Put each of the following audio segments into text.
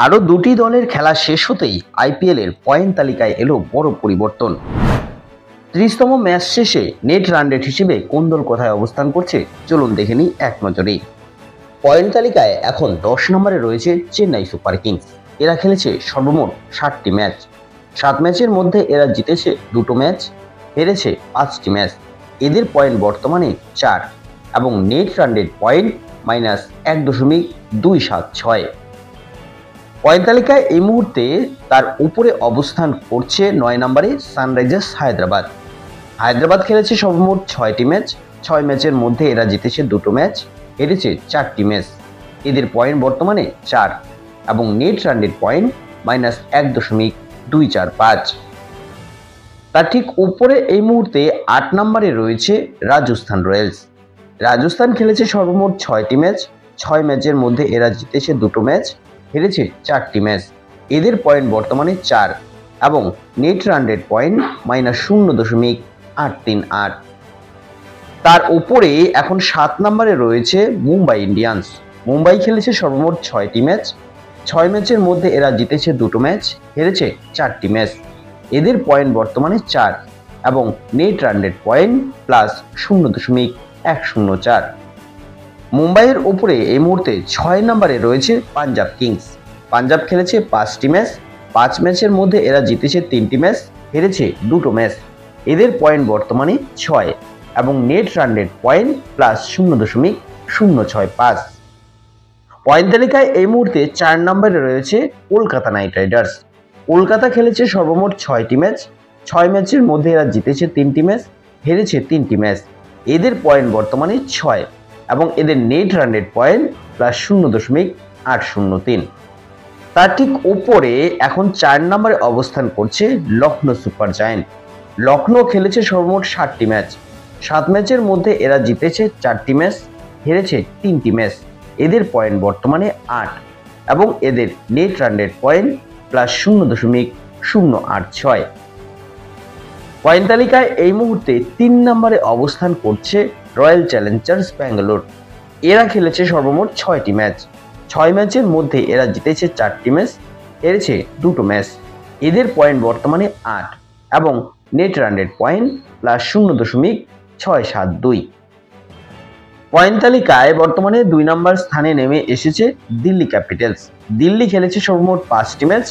আরও দুটি দলের খেলা শেষ হতেই আইপিএলের পয়েন্ট তালিকায় এলো বড় পরিবর্তন। 30তম ম্যাচ শেষে নেট রান রেট হিসেবে কোন দল কোথায় অবস্থান করছে চলুন দেখে নিই এক নজরে। পয়েন্ট তালিকায় এখন 10 নম্বরে রয়েছে চেন্নাই সুপার কিংস। এরা খেলেছে সর্বমোট 60টি ম্যাচ। 7 ম্যাচের মধ্যে এরা জিতেছে 2টো ম্যাচ, হেরেছে 5টি ম্যাচ। এদের পয়েন্ট বর্তমানে 4 এবং net run rate point -1.276। Point তালিকায় এই মুহূর্তে তার উপরে অবস্থান করছে 9 নম্বরে সানরাইজার্স হায়দ্রাবাদ। হায়দ্রাবাদ খেলেছে সর্বমোট 6টি ম্যাচ। 6 ম্যাচের মধ্যে এরা জিতেছে 2টো ম্যাচ, হেরেছে 4টি ম্যাচ। এদের পয়েন্ট বর্তমানে 4 এবং নেট রান রেট পয়েন্ট -1.245। তার ঠিক উপরে এই মুহূর্তে 8 নম্বরে রয়েছে রাজস্থান রয়্যালস। রাজস্থান খেলেছে সর্বমোট 6টি ম্যাচ। 6 ম্যাচের মধ্যে এরা জিতেছে 2টো ম্যাচ, হেরেছে 4টি ম্যাচ। এদের পয়েন্ট বর্তমানে 4 এবং নেট রান রেট পয়েন্ট -0.838। তার উপরে এখন 7 নম্বরে রয়েছে মুম্বাই ইন্ডিয়ান্স। মুম্বাই খেলেছে সর্বমোট 6টি ম্যাচ। 6 ম্যাচের মধ্যে এরা জিতেছে 2টো ম্যাচ, হেরেছে 4টি ম্যাচ। এদের পয়েন্ট বর্তমানে 4 এবং নেট রান রেট পয়েন্ট +0.104। মুম্বাইয়ের উপরে এই মুহূর্তে 6 নম্বরে রয়েছে পাঞ্জাব কিংস। পাঞ্জাব খেলেছে 5টি ম্যাচ। 5 ম্যাচের মধ্যে এরা জিতেছে 3টি ম্যাচ, হেরেছে 2টো ম্যাচ। এদের পয়েন্ট বর্তমানে 6 এবং net run rate point +0.065। Point তালিকায় এই মুহূর্তে 4 নম্বরে রয়েছে কলকাতা নাইট রাইডার্স। কলকাতা খেলেছে সর্বমোট 6টি ম্যাচ। 6 ম্যাচের মধ্যে এরা জিতেছে 3টি ম্যাচ, হেরেছে 3টি ম্যাচ। এদের পয়েন্ট বর্তমানে 6 এবং এদের নেট রান রেট পয়েন্ট +0.803। তার ঠিক উপরে এখন 4 নম্বরে অবস্থান করছে লখনৌ সুপার জায়ান্ট। লখনৌ খেলেছে সর্বমোট 60টি ম্যাচ। 7 ম্যাচের মধ্যে এরা জিতেছে 4টি ম্যাচ, হেরেছে 3টি ম্যাচ। এদের পয়েন্ট বর্তমানে 8 এবং এদের net run rate point +0.086। Point তালিকায় এই মুহূর্তে 3 নম্বরে অবস্থান করছে রয়্যাল চ্যালেঞ্জার্স ব্যাঙ্গালোর। এরা খেলেছে সর্বমোট 6টি ম্যাচ। 6 ম্যাচের মধ্যে এরা জিতেছে 4টি ম্যাচ, হেরেছে 2টো ম্যাচ। এদের পয়েন্ট বর্তমানে 8 এবং net run rate point +0.672। Point তালিকায় বর্তমানে 2 নম্বর স্থানে নেমে এসেছে দিল্লি ক্যাপিটালস। দিল্লি খেলেছে সর্বমোট 5টি ম্যাচ।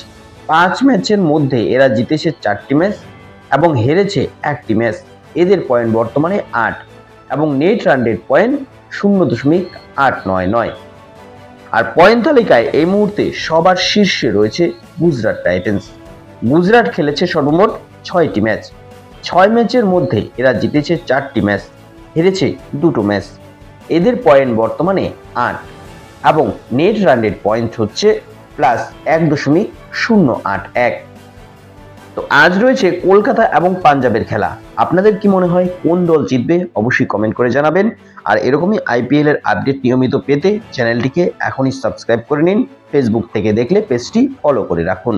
5 ম্যাচের মধ্যে এরা জিতেছে 4টি ম্যাচ এবং হেরেছে 1টি ম্যাচ। এদের পয়েন্ট বর্তমানে 8 এবং নেট রান রেট পয়েন্ট 0.899। আর পয়েন্ট তালিকায় এই মুহূর্তে সবার শীর্ষে রয়েছে গুজরাট টাইটান্স। গুজরাট খেলেছে সর্বমোট 6টি ম্যাচ। 6 ম্যাচের মধ্যে এরা জিতেছে 4টি ম্যাচ, হেরেছে 2টো ম্যাচ। এদের পয়েন্ট বর্তমানে 8 এবং নেট রান রেট পয়েন্ট হচ্ছে +1.081। তো আজ রয়েছে কলকাতা এবং পাঞ্জাবের খেলা। আপনাদের কি মনে হয় কোন দল জিতবে? অবশ্যই কমেন্ট করে জানাবেন। আর এরকমই আইপিএল এর আপডেট নিয়মিত পেতে চ্যানেলটিকে এখনই সাবস্ক্রাইব করে নিন। ফেসবুক থেকে দেখলে পেজটি ফলো করে রাখুন।